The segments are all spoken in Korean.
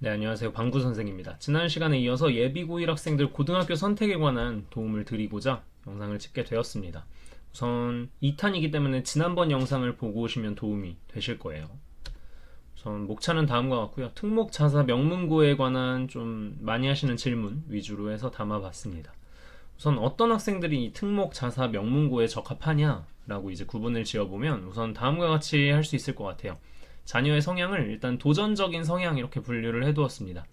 네, 안녕하세요. 방구 선생입니다. 지난 시간에 이어서 예비 고1 학생들 고등학교 선택에 관한 도움을 드리고자 영상을 찍게 되었습니다. 우선 2탄이기 때문에 지난번 영상을 보고 오시면 도움이 되실 거예요. 우선 목차는 다음과 같고요. 특목 자사 명문고에 관한 좀 많이 하시는 질문 위주로 해서 담아봤습니다. 우선 어떤 학생들이 이 특목 자사 명문고에 적합하냐라고 이제 구분을 지어보면 우선 다음과 같이 할 수 있을 것 같아요. 자녀의 성향을 일단 도전적인 성향 이렇게 분류를 해두었습니다.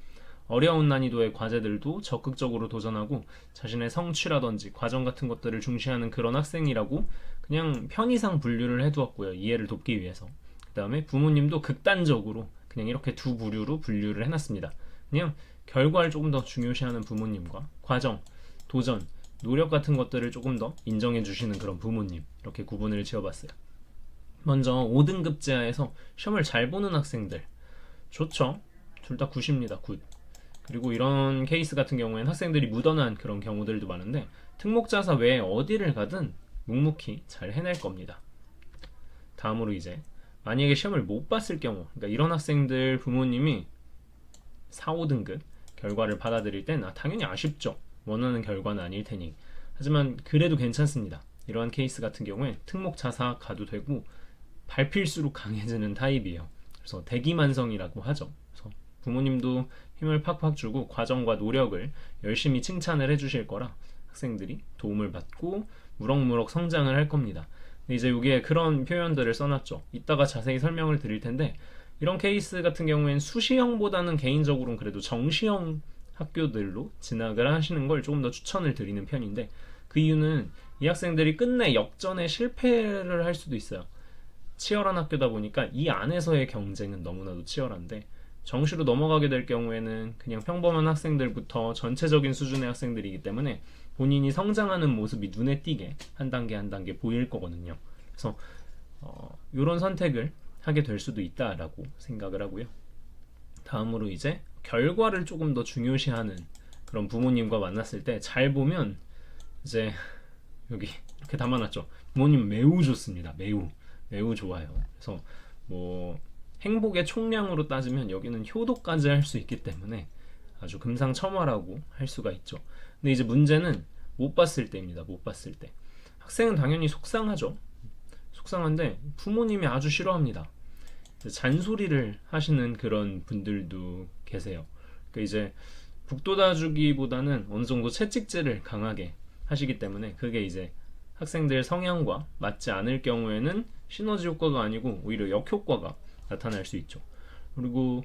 어려운 난이도의 과제들도 적극적으로 도전하고 자신의 성취라든지 과정 같은 것들을 중시하는 그런 학생이라고 그냥 편의상 분류를 해두었고요. 이해를 돕기 위해서. 그 다음에 부모님도 극단적으로 그냥 이렇게 두 부류로 분류를 해놨습니다. 그냥 결과를 조금 더 중요시하는 부모님과 과정, 도전, 노력 같은 것들을 조금 더 인정해 주시는 그런 부모님 이렇게 구분을 지어봤어요. 먼저 5등급 제하에서 시험을 잘 보는 학생들 좋죠. 둘 다 굿입니다. 굿. 그리고 이런 케이스 같은 경우에는 학생들이 묻어난 그런 경우들도 많은데 특목자사 외에 어디를 가든 묵묵히 잘 해낼 겁니다. 다음으로 이제 만약에 시험을 못 봤을 경우, 그러니까 이런 학생들 부모님이 4, 5등급 결과를 받아들일 땐 당연히 아쉽죠. 원하는 결과는 아닐 테니. 하지만 그래도 괜찮습니다. 이러한 케이스 같은 경우에 특목자사 가도 되고 밟힐수록 강해지는 타입이에요. 그래서 대기만성이라고 하죠. 그래서 부모님도 힘을 팍팍 주고 과정과 노력을 열심히 칭찬을 해주실 거라 학생들이 도움을 받고 무럭무럭 성장을 할 겁니다. 근데 이제 여기에 그런 표현들을 써놨죠. 이따가 자세히 설명을 드릴 텐데 이런 케이스 같은 경우엔 수시형보다는 개인적으로는 그래도 정시형 학교들로 진학을 하시는 걸 조금 더 추천을 드리는 편인데 그 이유는 이 학생들이 끝내 역전에 실패를 할 수도 있어요. 치열한 학교다 보니까 이 안에서의 경쟁은 너무나도 치열한데 정시로 넘어가게 될 경우에는 그냥 평범한 학생들부터 전체적인 수준의 학생들이기 때문에 본인이 성장하는 모습이 눈에 띄게 한 단계 한 단계 보일 거거든요. 그래서 이런 선택을 하게 될 수도 있다라고 생각을 하고요. 다음으로 이제 결과를 조금 더 중요시하는 그런 부모님과 만났을 때 잘 보면 이제 여기 이렇게 담아놨죠. 부모님 매우 좋습니다. 매우 좋아요. 그래서 뭐 행복의 총량으로 따지면 여기는 효도까지 할 수 있기 때문에 아주 금상첨화라고 할 수가 있죠. 근데 이제 문제는 못 봤을 때입니다. 못 봤을 때 학생은 당연히 속상하죠. 속상한데 부모님이 아주 싫어합니다. 잔소리를 하시는 그런 분들도 계세요. 그러니까 이제 북돋아주기보다는 어느 정도 채찍질을 강하게 하시기 때문에 그게 이제 학생들 성향과 맞지 않을 경우에는 시너지 효과가 아니고 오히려 역효과가 나타날 수 있죠. 그리고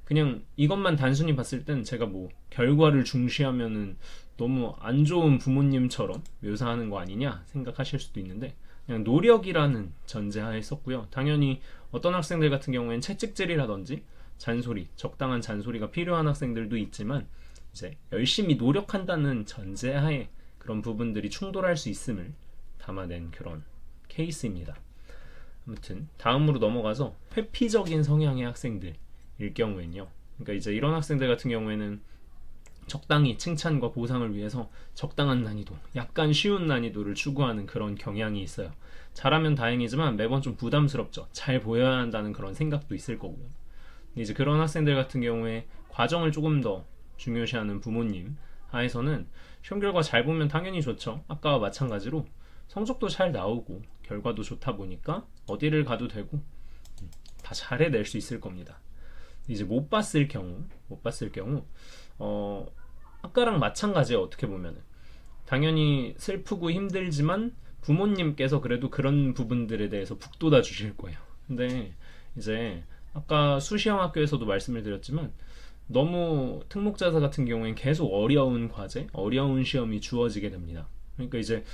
그냥 이것만 단순히 봤을 땐 제가 뭐 결과를 중시하면은 너무 안 좋은 부모님처럼 묘사하는 거 아니냐 생각하실 수도 있는데 그냥 노력이라는 전제하에 썼고요. 당연히 어떤 학생들 같은 경우에는 채찍질이라든지 잔소리, 적당한 잔소리가 필요한 학생들도 있지만 이제 열심히 노력한다는 전제하에 그런 부분들이 충돌할 수 있음을 담아낸 그런 케이스입니다. 아무튼 다음으로 넘어가서 회피적인 성향의 학생들일 경우에는요. 그러니까 이제 이런 학생들 같은 경우에는 적당히 칭찬과 보상을 위해서 적당한 난이도, 약간 쉬운 난이도를 추구하는 그런 경향이 있어요. 잘하면 다행이지만 매번 좀 부담스럽죠. 잘 보여야 한다는 그런 생각도 있을 거고요. 근데 이제 그런 학생들 같은 경우에 과정을 조금 더 중요시하는 부모님 하에서는 시험 결과 잘 보면 당연히 좋죠. 아까와 마찬가지로 성적도 잘 나오고 결과도 좋다 보니까 어디를 가도 되고 다 잘해낼 수 있을 겁니다. 이제 못 봤을 경우 아까랑 마찬가지예요. 어떻게 보면은 당연히 슬프고 힘들지만 부모님께서 그래도 그런 부분들에 대해서 북돋아 주실 거예요. 근데 이제 아까 수시형 학교에서도 말씀을 드렸지만 너무 특목자사 같은 경우엔 계속 어려운 과제, 어려운 시험이 주어지게 됩니다. 그러니까 이제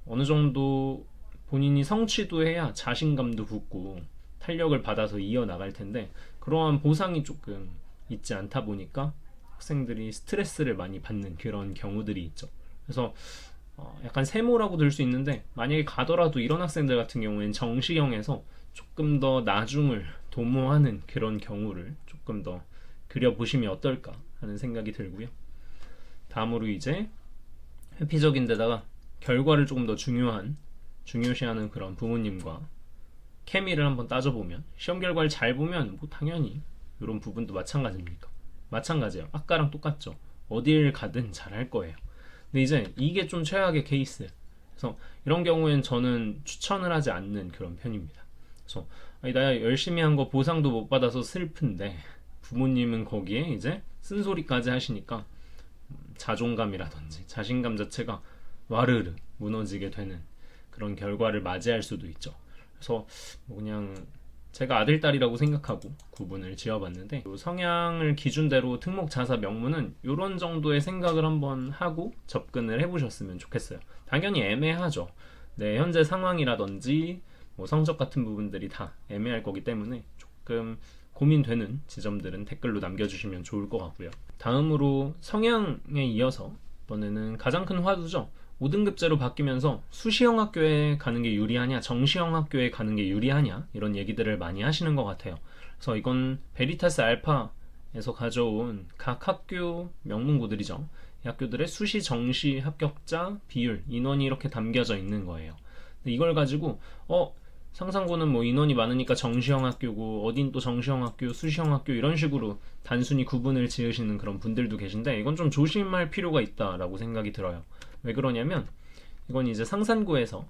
어느 정도 본인이 성취도 해야 자신감도 붙고 탄력을 받아서 이어나갈 텐데 그러한 보상이 조금 있지 않다 보니까 학생들이 스트레스를 많이 받는 그런 경우들이 있죠. 그래서 약간 세모라고 들 수 있는데 만약에 가더라도 이런 학생들 같은 경우에는 정시형에서 조금 더 나중을 도모하는 그런 경우를 조금 더 그려보시면 어떨까 하는 생각이 들고요. 다음으로 이제 회피적인 데다가 결과를 조금 더 중요시하는 그런 부모님과 케미를 한번 따져보면 시험 결과를 잘 보면 뭐 당연히 이런 부분도 마찬가지입니까? 마찬가지예요. 아까랑 똑같죠. 어딜 가든 잘할 거예요. 근데 이제 이게 좀 최악의 케이스예요. 그래서 이런 경우엔 저는 추천을 하지 않는 그런 편입니다. 그래서 아니, 나 열심히 한 거 보상도 못 받아서 슬픈데 부모님은 거기에 이제 쓴소리까지 하시니까 자존감이라든지 자신감 자체가 와르르 무너지게 되는 그런 결과를 맞이할 수도 있죠. 그래서 뭐 그냥 제가 아들, 딸이라고 생각하고 구분을 지어봤는데 성향을 기준대로 특목 자사 명문은 이런 정도의 생각을 한번 하고 접근을 해보셨으면 좋겠어요. 당연히 애매하죠. 내 현재 상황이라든지 뭐 성적 같은 부분들이 다 애매할 거기 때문에 조금 고민되는 지점들은 댓글로 남겨주시면 좋을 것 같고요. 다음으로 성향에 이어서 이번에는 가장 큰 화두죠. 5등급제로 바뀌면서 수시형 학교에 가는 게 유리하냐, 정시형 학교에 가는 게 유리하냐, 이런 얘기들을 많이 하시는 것 같아요. 그래서 이건 베리타스 알파에서 가져온 각 학교 명문고들이죠. 이 학교들의 수시, 정시 합격자 비율, 인원이 이렇게 담겨져 있는 거예요. 이걸 가지고 상상고는 뭐 인원이 많으니까 정시형 학교고 어딘 또 정시형 학교, 수시형 학교 이런 식으로 단순히 구분을 지으시는 그런 분들도 계신데 이건 좀 조심할 필요가 있다라고 생각이 들어요. 왜 그러냐면 이건 이제 상산고에서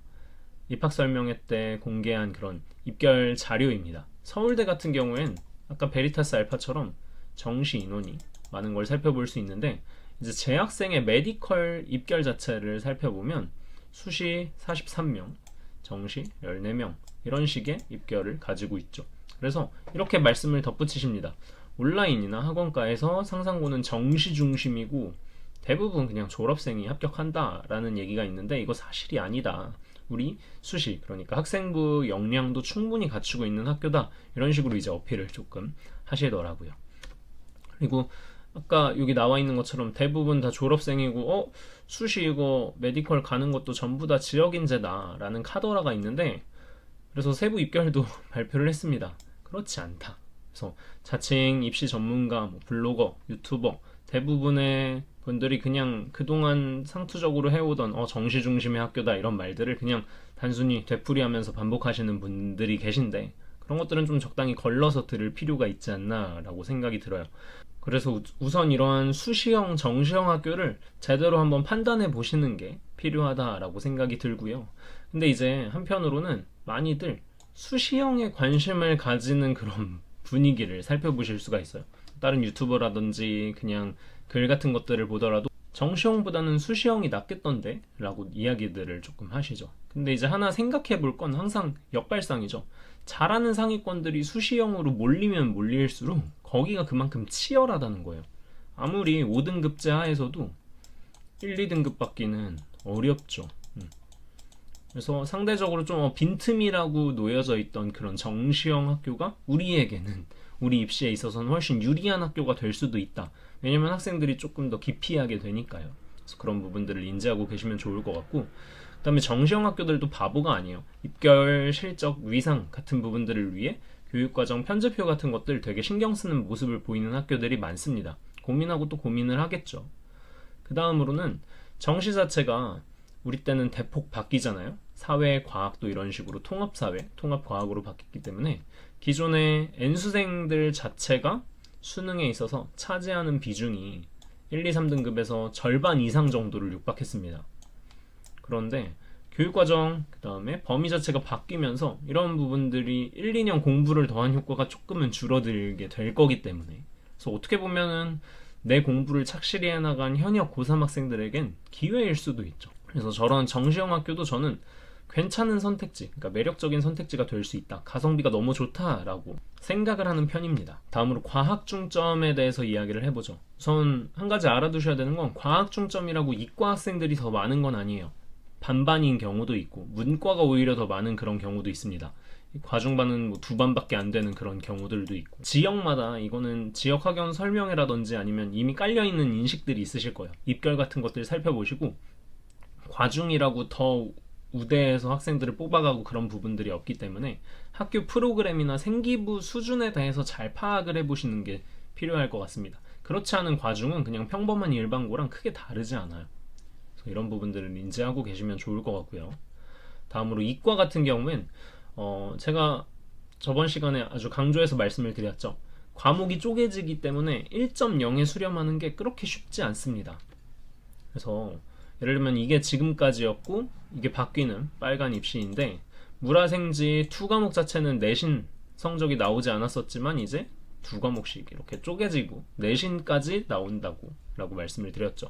입학설명회 때 공개한 그런 입결 자료입니다. 서울대 같은 경우엔 아까 베리타스 알파처럼 정시 인원이 많은 걸 살펴볼 수 있는데 이제 재학생의 메디컬 입결 자체를 살펴보면 수시 43명, 정시 14명 이런 식의 입결을 가지고 있죠. 그래서 이렇게 말씀을 덧붙이십니다. 온라인이나 학원가에서 상상고는 정시 중심이고 대부분 그냥 졸업생이 합격한다라는 얘기가 있는데 이거 사실이 아니다. 우리 수시, 그러니까 학생부 역량도 충분히 갖추고 있는 학교다. 이런 식으로 이제 어필을 조금 하시더라고요. 그리고 아까 여기 나와 있는 것처럼 대부분 다 졸업생이고 수시 이거 메디컬 가는 것도 전부 다 지역인재다 라는 카더라가 있는데 그래서 세부 입결도 발표를 했습니다. 그렇지 않다. 그래서 자칭 입시 전문가, 뭐 블로거, 유튜버 대부분의 분들이 그냥 그동안 상투적으로 해오던 정시 중심의 학교다 이런 말들을 그냥 단순히 되풀이하면서 반복하시는 분들이 계신데 그런 것들은 좀 적당히 걸러서 들을 필요가 있지 않나 라고 생각이 들어요. 그래서 우선 이러한 수시형, 정시형 학교를 제대로 한번 판단해 보시는 게 필요하다라고 생각이 들고요. 근데 이제 한편으로는 많이들 수시형에 관심을 가지는 그런 분위기를 살펴보실 수가 있어요. 다른 유튜버라든지 그냥 글 같은 것들을 보더라도 정시형보다는 수시형이 낫겠던데? 라고 이야기들을 조금 하시죠. 근데 이제 하나 생각해 볼 건 항상 역발상이죠. 잘하는 상위권들이 수시형으로 몰리면 몰릴수록 거기가 그만큼 치열하다는 거예요. 아무리 5등급제 하에서도 1, 2등급 받기는 어렵죠. 그래서 상대적으로 좀 빈틈이라고 놓여져 있던 그런 정시형 학교가 우리에게는 우리 입시에 있어서는 훨씬 유리한 학교가 될 수도 있다. 왜냐면 학생들이 조금 더 기피하게 되니까요. 그래서 그런 부분들을 인지하고 계시면 좋을 것 같고 그 다음에 정시형 학교들도 바보가 아니에요. 입결, 실적, 위상 같은 부분들을 위해 교육과정 편제표 같은 것들 되게 신경 쓰는 모습을 보이는 학교들이 많습니다. 고민하고 또 고민을 하겠죠. 그 다음으로는 정시 자체가 우리 때는 대폭 바뀌잖아요. 사회, 과학도 이런 식으로 통합사회, 통합과학으로 바뀌기 때문에 기존의 N수생들 자체가 수능에 있어서 차지하는 비중이 1, 2, 3등급에서 절반 이상 정도를 육박했습니다. 그런데 교육과정, 그 다음에 범위 자체가 바뀌면서 이런 부분들이 1, 2년 공부를 더한 효과가 조금은 줄어들게 될 거기 때문에 그래서 어떻게 보면은 내 공부를 착실히 해나간 현역 고3 학생들에겐 기회일 수도 있죠. 그래서 저런 정시형 학교도 저는 괜찮은 선택지, 그러니까 매력적인 선택지가 될 수 있다. 가성비가 너무 좋다라고 생각을 하는 편입니다. 다음으로 과학 중점에 대해서 이야기를 해보죠. 우선 한 가지 알아두셔야 되는 건 과학 중점이라고 이과 학생들이 더 많은 건 아니에요. 반반인 경우도 있고 문과가 오히려 더 많은 그런 경우도 있습니다. 과중반은 뭐 2반밖에 안 되는 그런 경우들도 있고 지역마다 이거는 지역 학연 설명회라든지 아니면 이미 깔려있는 인식들이 있으실 거예요. 입결 같은 것들 살펴보시고 과중이라고 더 우대해서 학생들을 뽑아가고 그런 부분들이 없기 때문에 학교 프로그램이나 생기부 수준에 대해서 잘 파악을 해보시는 게 필요할 것 같습니다. 그렇지 않은 과중은 그냥 평범한 일반고랑 크게 다르지 않아요. 그래서 이런 부분들을 인지하고 계시면 좋을 것 같고요. 다음으로 이과 같은 경우엔 제가 저번 시간에 아주 강조해서 말씀을 드렸죠. 과목이 쪼개지기 때문에 1.0에 수렴하는 게 그렇게 쉽지 않습니다. 그래서 예를 들면 이게 지금까지였고 이게 바뀌는 빨간 입시인데, 물화생지 2 과목 자체는 내신 성적이 나오지 않았었지만 이제 2 과목씩 이렇게 쪼개지고 내신까지 나온다고 라고 말씀을 드렸죠.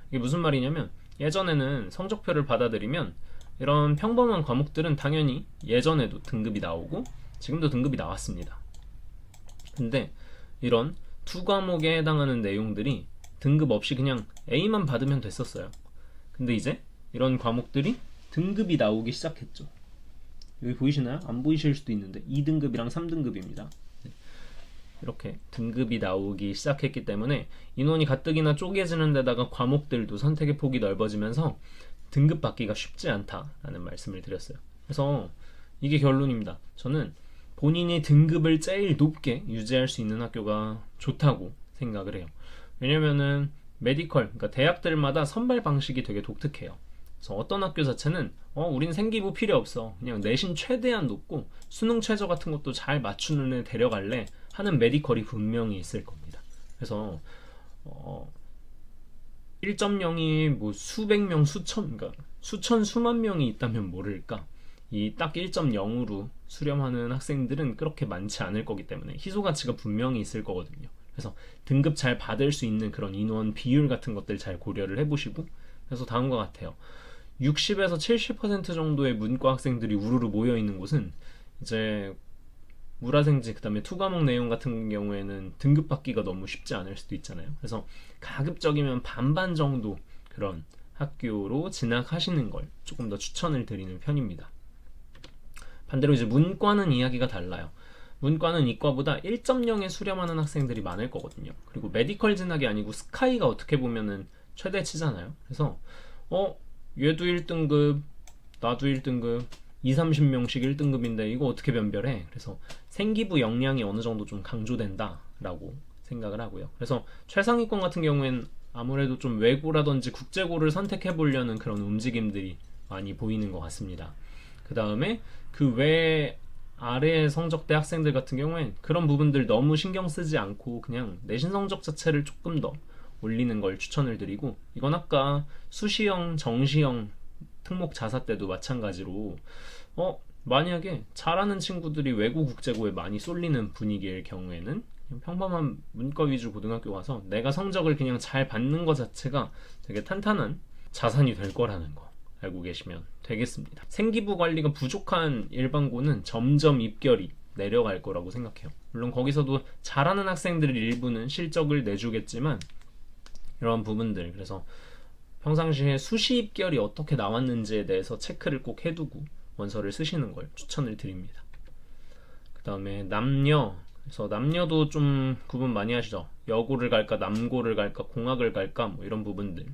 이게 무슨 말이냐면, 예전에는 성적표를 받아들이면 이런 평범한 과목들은 당연히 예전에도 등급이 나오고 지금도 등급이 나왔습니다. 근데 이런 2 과목에 해당하는 내용들이 등급 없이 그냥 A만 받으면 됐었어요. 근데 이제 이런 과목들이 등급이 나오기 시작했죠. 여기 보이시나요? 안 보이실 수도 있는데 2등급이랑 3등급입니다. 이렇게 등급이 나오기 시작했기 때문에 인원이 가뜩이나 쪼개지는 데다가 과목들도 선택의 폭이 넓어지면서 등급 받기가 쉽지 않다라는 말씀을 드렸어요. 그래서 이게 결론입니다. 저는 본인이 등급을 제일 높게 유지할 수 있는 학교가 좋다고 생각을 해요. 왜냐면은 메디컬, 그러니까 대학들마다 선발 방식이 되게 독특해요. 그래서 어떤 학교 자체는 우린 생기부 필요 없어, 그냥 내신 최대한 높고 수능 최저 같은 것도 잘 맞추는 애 데려갈래 하는 메디컬이 분명히 있을 겁니다. 그래서 1.0이 뭐 수백 명, 그러니까 수천 수만 명이 있다면 모를까, 이 딱 1.0으로 수렴하는 학생들은 그렇게 많지 않을 거기 때문에 희소 가치가 분명히 있을 거거든요. 그래서 등급 잘 받을 수 있는 그런 인원 비율 같은 것들 잘 고려를 해보시고, 그래서 다음과 같아요. 60에서 70% 정도의 문과 학생들이 우르르 모여 있는 곳은 이제 물화생지, 그 다음에 2 과목 내용 같은 경우에는 등급 받기가 너무 쉽지 않을 수도 있잖아요. 그래서 가급적이면 반반 정도 그런 학교로 진학하시는 걸 조금 더 추천을 드리는 편입니다. 반대로 이제 문과는 이야기가 달라요. 문과는 이과보다 1.0에 수렴하는 학생들이 많을 거거든요. 그리고 메디컬 진학이 아니고 스카이가 어떻게 보면은 최대치잖아요. 그래서 얘도 1등급, 나도 1등급, 20-30명씩 1등급인데 이거 어떻게 변별해? 그래서 생기부 역량이 어느 정도 좀 강조된다라고 생각을 하고요. 그래서 최상위권 같은 경우엔 아무래도 좀 외고라든지 국제고를 선택해 보려는 그런 움직임들이 많이 보이는 것 같습니다. 그 다음에 그 외 아래 성적대 학생들 같은 경우엔 그런 부분들 너무 신경 쓰지 않고 그냥 내신 성적 자체를 조금 더 올리는 걸 추천을 드리고, 이건 아까 수시형, 정시형 특목 자사 때도 마찬가지로 만약에 잘하는 친구들이 외고 국제고에 많이 쏠리는 분위기일 경우에는 그냥 평범한 문과 위주 고등학교 가서 내가 성적을 그냥 잘 받는 것 자체가 되게 탄탄한 자산이 될 거라는 거 알고 계시면 되겠습니다. 생기부 관리가 부족한 일반고는 점점 입결이 내려갈 거라고 생각해요. 물론 거기서도 잘하는 학생들 일부는 실적을 내주겠지만 이런 부분들, 그래서 평상시에 수시 입결이 어떻게 나왔는지에 대해서 체크를 꼭 해두고 원서를 쓰시는 걸 추천을 드립니다. 그 다음에 남녀, 그래서 남녀도 좀 구분 많이 하시죠. 여고를 갈까, 남고를 갈까, 공학을 갈까, 뭐 이런 부분들.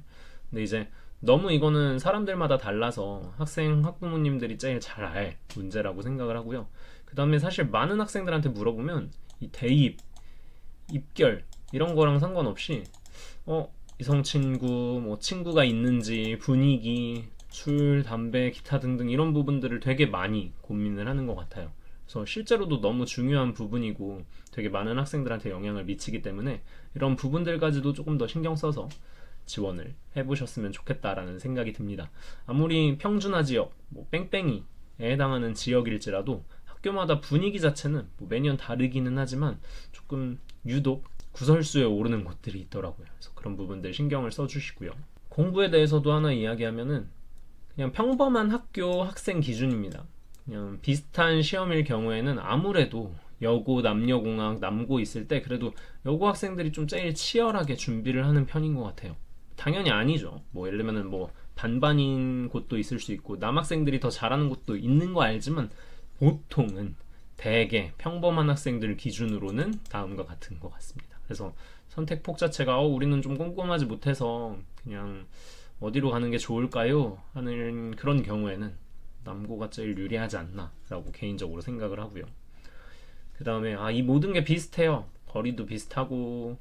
근데 이제 너무 이거는 사람들마다 달라서 학부모님들이 제일 잘 알 문제라고 생각을 하고요. 그 다음에 사실 많은 학생들한테 물어보면 이 대입, 입결 이런 거랑 상관없이 이성 친구, 뭐 친구가 있는지, 분위기, 술, 담배, 기타 등등 이런 부분들을 되게 많이 고민을 하는 것 같아요. 그래서 실제로도 너무 중요한 부분이고 되게 많은 학생들한테 영향을 미치기 때문에 이런 부분들까지도 조금 더 신경 써서 지원을 해보셨으면 좋겠다라는 생각이 듭니다. 아무리 평준화 지역, 뭐 뺑뺑이에 해당하는 지역일지라도 학교마다 분위기 자체는 뭐 매년 다르기는 하지만 조금 유독 구설수에 오르는 곳들이 있더라고요. 그래서 그런 부분들 신경을 써주시고요. 공부에 대해서도 하나 이야기하면은 그냥 평범한 학교 학생 기준입니다. 그냥 비슷한 시험일 경우에는 아무래도 여고, 남녀공학, 남고 있을 때 그래도 여고 학생들이 좀 제일 치열하게 준비를 하는 편인 것 같아요. 당연히 아니죠. 뭐 예를 들면은 뭐 반반인 곳도 있을 수 있고 남학생들이 더 잘하는 곳도 있는 거 알지만 보통은 대개 평범한 학생들 기준으로는 다음과 같은 것 같습니다. 그래서 선택폭 자체가 우리는 좀 꼼꼼하지 못해서 그냥 어디로 가는 게 좋을까요? 하는 그런 경우에는 남고가 제일 유리하지 않나 라고 개인적으로 생각을 하고요. 그 다음에 이 모든 게 비슷해요. 거리도 비슷하고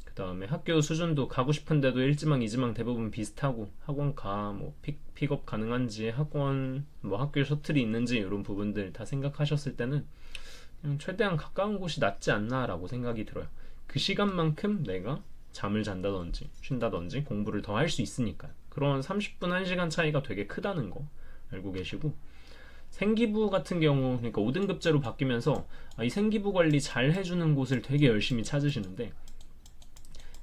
그 다음에 학교 수준도 가고 싶은데도 1지망, 2지망 대부분 비슷하고 학원가, 뭐 픽업 가능한지, 학원, 뭐 학교 셔틀이 있는지 이런 부분들 다 생각하셨을 때는 그냥 최대한 가까운 곳이 낫지 않나라고 생각이 들어요. 그 시간만큼 내가 잠을 잔다든지 쉰다든지 공부를 더 할 수 있으니까. 그런 30분 1시간 차이가 되게 크다는 거 알고 계시고, 생기부 같은 경우 그러니까 5등급제로 바뀌면서 이 생기부 관리 잘 해주는 곳을 되게 열심히 찾으시는데,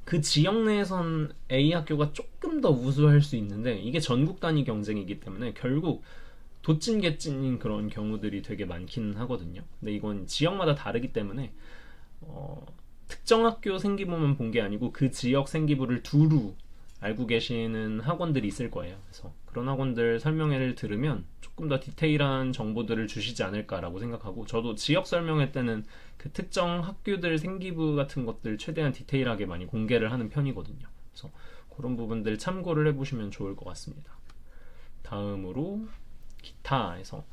그 지역 내에선 A 학교가 조금 더 우수할 수 있는데 이게 전국 단위 경쟁이기 때문에 결국 도찐개찐인 그런 경우들이 되게 많기는 하거든요. 근데 이건 지역마다 다르기 때문에 특정 학교 생기부만 본 게 아니고 그 지역 생기부를 두루 알고 계시는 학원들이 있을 거예요. 그래서 그런 학원들 설명회를 들으면 조금 더 디테일한 정보들을 주시지 않을까라고 생각하고, 저도 지역 설명회 때는 그 특정 학교들 생기부 같은 것들 최대한 디테일하게 많이 공개를 하는 편이거든요. 그래서 그런 부분들 참고를 해보시면 좋을 것 같습니다. 다음으로 기타에서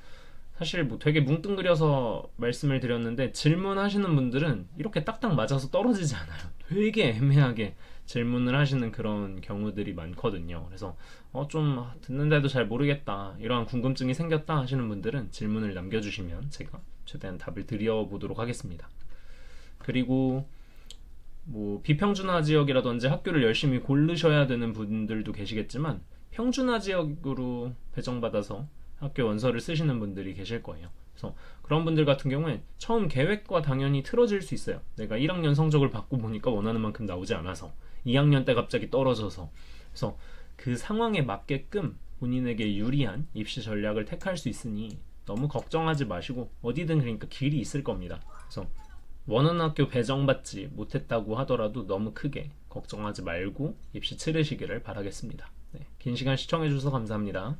사실 뭐 되게 뭉뚱그려서 말씀을 드렸는데, 질문하시는 분들은 이렇게 딱딱 맞아서 떨어지지 않아요. 되게 애매하게 질문을 하시는 그런 경우들이 많거든요. 그래서 좀 듣는데도 잘 모르겠다, 이러한 궁금증이 생겼다 하시는 분들은 질문을 남겨주시면 제가 최대한 답을 드려보도록 하겠습니다. 그리고 뭐 비평준화 지역이라든지 학교를 열심히 고르셔야 되는 분들도 계시겠지만, 평준화 지역으로 배정받아서 학교 원서를 쓰시는 분들이 계실 거예요. 그래서 그런 분들 같은 경우엔 처음 계획과 당연히 틀어질 수 있어요. 내가 1학년 성적을 받고 보니까 원하는 만큼 나오지 않아서 2학년 때 갑자기 떨어져서. 그래서 그 상황에 맞게끔 본인에게 유리한 입시 전략을 택할 수 있으니 너무 걱정하지 마시고, 어디든 그러니까 길이 있을 겁니다. 그래서 원하는 학교 배정받지 못했다고 하더라도 너무 크게 걱정하지 말고 입시 치르시기를 바라겠습니다. 네, 긴 시간 시청해주셔서 감사합니다.